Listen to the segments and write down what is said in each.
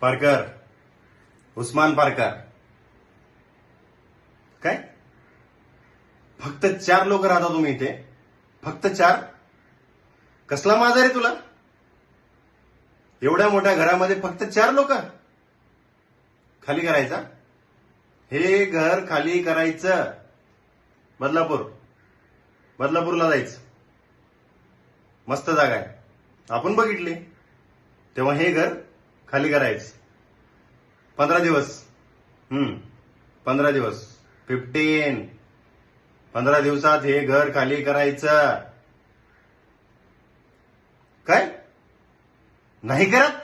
पारकर, उस्मान पारकर. काय? फक्त 4 लोक राहता तुम्ही इथे? फक्त 4? कसला माझा रे तुला? एवढ्या मोठ्या घरामध्ये फक्त 4 लोक? खाली करायचा? हे घर खाली करायचं. बदलापूरला जायचं. मस्त जागा आहे, आपण बघितली. तेव्हा हे घर खाली करायचं. 15 दिवस. 15 दिवस. 15 दिवसात हे घर खाली करायचं. काय? नाही करत?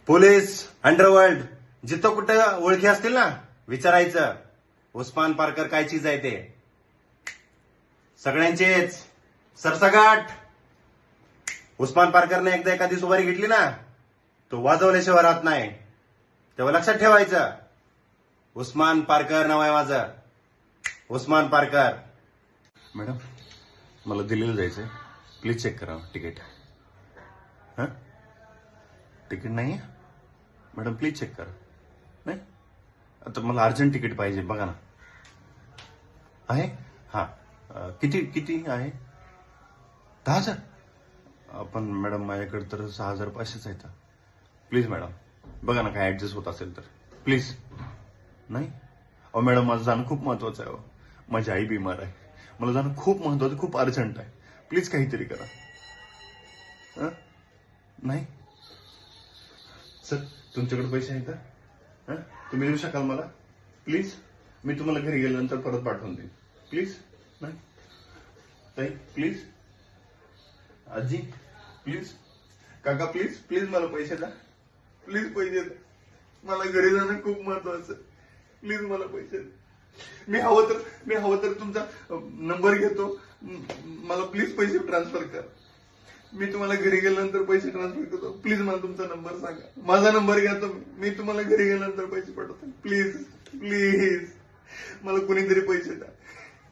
पोलीस, अंडरवर्ल्ड, जिथं कुठं ओळखी असतील ना, विचारायचं उस्मान पारकर काय चीज आहे ते. सगळ्यांचेच सरसगाट. उस्मान पारकरने एकदा एखादी सुपारी घेतली ना, तो वाजवल्याशिवाय राहत नाही. तेव्हा लक्षात ठेवायचं, उस्मान पारकर नाव आहे माझं. उस्मान पारकर. मॅडम, मला दिल्लीला जायचंय, प्लीज चेक करा तिकीट. हा, तिकीट नाही मॅडम, प्लीज चेक करा. नाही, आता मला अर्जंट तिकीट पाहिजे, बघा ना. आहे? हा, किती किती आहे? 10,000? पण मॅडम माझ्याकडे तर 6,500 आहेत. प्लीज मॅडम, बघा ना काय ऍडजस्ट होत असेल तर प्लीज. नाही अहो मॅडम, माझं जाणं खूप महत्वाचं आहे. माझी आई बिमार आहे, मला जाणं खूप महत्वाचं, खूप अर्जंट आहे. प्लीज काहीतरी करा. नाही सर, तुमच्याकडे पैसे आहेत का? तुम्ही देऊ शकाल मला? प्लीज, मी तुम्हाला घरी गेल्यानंतर परत पाठवून देईन. प्लीज. नाही ताई, प्लीज. आजी, प्लीज. काका, प्लीज प्लीज मला पैसे द्या. प्लीज पैसे द्या, मला घरी जाणं खूप महत्वाचं. प्लीज मला पैसे द्या. मी हवं तर तुमचा नंबर घेतो, मला प्लीज पैसे ट्रान्सफर करा. मी तुम्हाला घरी गेल्यानंतर पैसे ट्रान्सफर करतो. प्लीज मला तुमचा नंबर सांगा. माझा नंबर घ्या तुम्ही, मी तुम्हाला घरी गेल्यानंतर पैसे पाठवतो. प्लीज प्लीज, मला कुणीतरी पैसे द्या,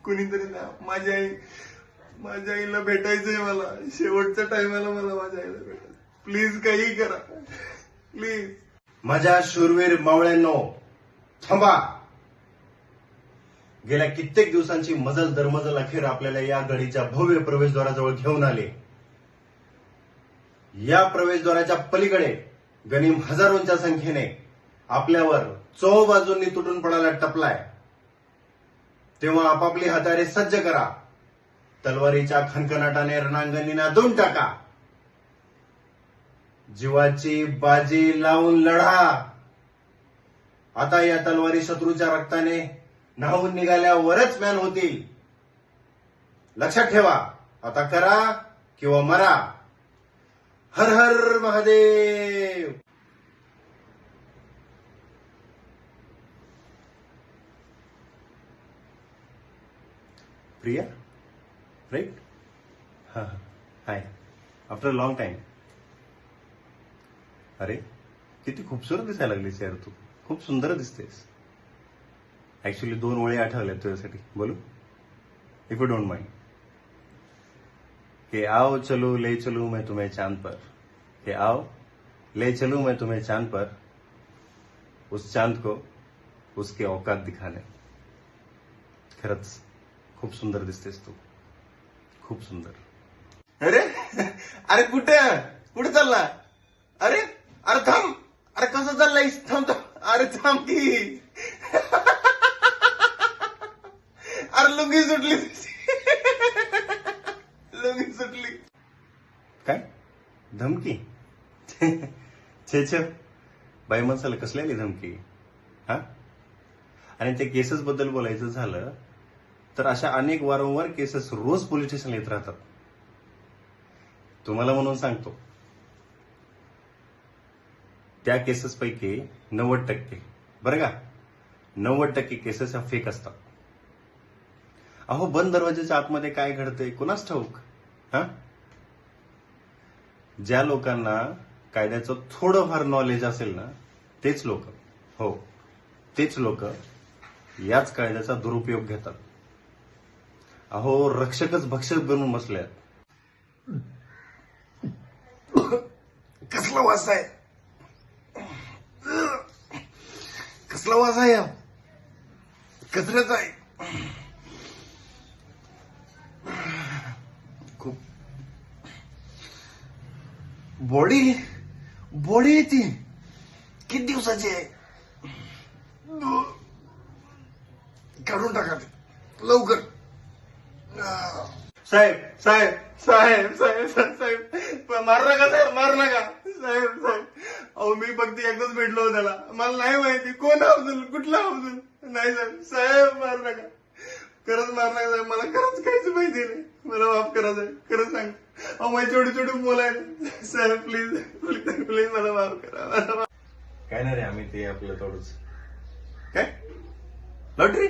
कुणीतरी द्या. माझ्या आईला भेटायचंय मला. शेवटच्या टायमाला मला माझ्या आईला भेटायचं. प्लीज काही करा, प्लीज. माझ्या शूरवीर मावळ्यांनो, थांबा. गेल्या कित्येक दिवसांची मजल दरमजल अखेर आपल्याला या गडीच्या भव्य प्रवेशद्वाराजवळ घेऊन आले. या प्रवेशद्वाराच्या पलीकडे गनिम हजारोंच्या संख्येने आपल्यावर चोबाजूंनी तुटून पडायला टपलाय. तेव्हा आपापली हत्यारे सज्ज करा. तलवारीच्या खणखणाटाने रणांगणी नादून टाका. जीवाची बाजी लावून लढा. आता या तलवारी शत्रूच्या रक्ताने न्हावून निघाल्यावरच मॅन होतील. लक्षात ठेवा, आता करा किंवा मरा. हर हर महादेव. प्रिया, राईट? हा, हाय. After long time. अरे, किती खूपसूरत दिसायला लागलीस यार तू. खूप सुंदर दिसतेस. ऍक्च्युली 2 ओळी आठवल्या तुझ्यासाठी, बोलू? If you don't mind. कि आओ चलो ले चलूं मैं तुम्हें चांद पर. कि आओ ले चलूं मैं तुम्हें चांद पर, उस चांद को उसके औकात दिखाने. खरंच खूप सुंदर दिसतेस तू, खूप सुंदर. अरे अरे, कुठे चालला? अरे अरे थांब. अरे कसं चाललायस? थांब. अरे थांब की. अरे लुंगी सुटली. लुंगी सुटली. काय धमकी? छे बाई माणसाला कसली आली धमकी? हा, आणि त्या केसेस बद्दल बोलायचं झालं तर अशा अनेक वारंवार केसेस रोज पोलीस स्टेशनला येत राहतात. तुम्हाला म्हणून सांगतो, त्या केसेस पैकी 90%, बरं का, 90% केसेस ह्या फेक असतात. अहो, बंद दरवाजाच्या आतमध्ये काय घडतंय कुणास ठाऊक. हा, ज्या लोकांना कायद्याचं थोडंफार नॉलेज असेल ना, तेच लोक याच कायद्याचा दुरुपयोग घेतात. अहो, रक्षकच भक्षक बनून बसल्यात. वास आहे, कसला वास आहे हा? कचऱ्याचा आहे. खूप बॉडी बॉडी आहे ती. किती दिवसाची आहे? काढून टाका ते लवकर. साहेब साहेब साहेब साहेब साहेब मारू नका साहेब, मारू नका साहेब साहेब. अहो मी फक्त एकदाच भेटलो त्याला, मला नाही माहिती कोण अफजल, कुठला अफजल. नाही साहेब, साहेब मारू नका, खरंच मारू नका साहेब, मला खरंच काहीच माहिती नाही, मला माफ करा साहेब, खरंच सांग. अहो माझी छोटी छोटी मुलं आहेत साहेब, प्लीज प्लीज प्लीज मला माफ करा, मला माफ. काय नाही रे, आम्ही ते आपलं थोडंच. काय लॉटरी?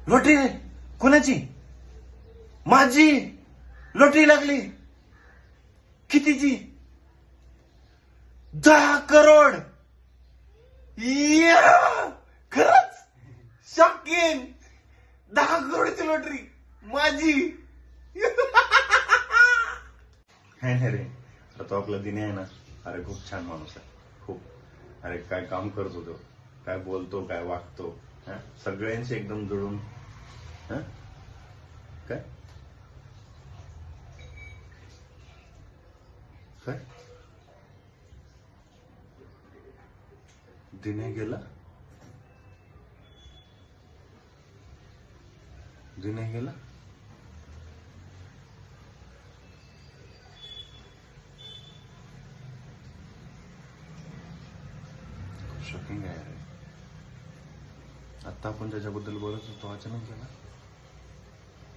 लॉटरी कोणाची? माझी लॉटरी लागली. कितीची? 10 करोड. खरंच शॉकिंग. 10 करोडची लॉटरी माझी. नाही रे, तो आपला दिने आहे ना, अरे खूप छान माणूस आहे, खूप. अरे काय काम करत होतो, काय बोलतो, काय वागतो, सगळ्यांशी एकदम जुळून. काय काय दिने गेला? दिने गेला? शॉकिंग आहे रे. आता आपण त्याच्याबद्दल बोलत होतो, अचानक गेला.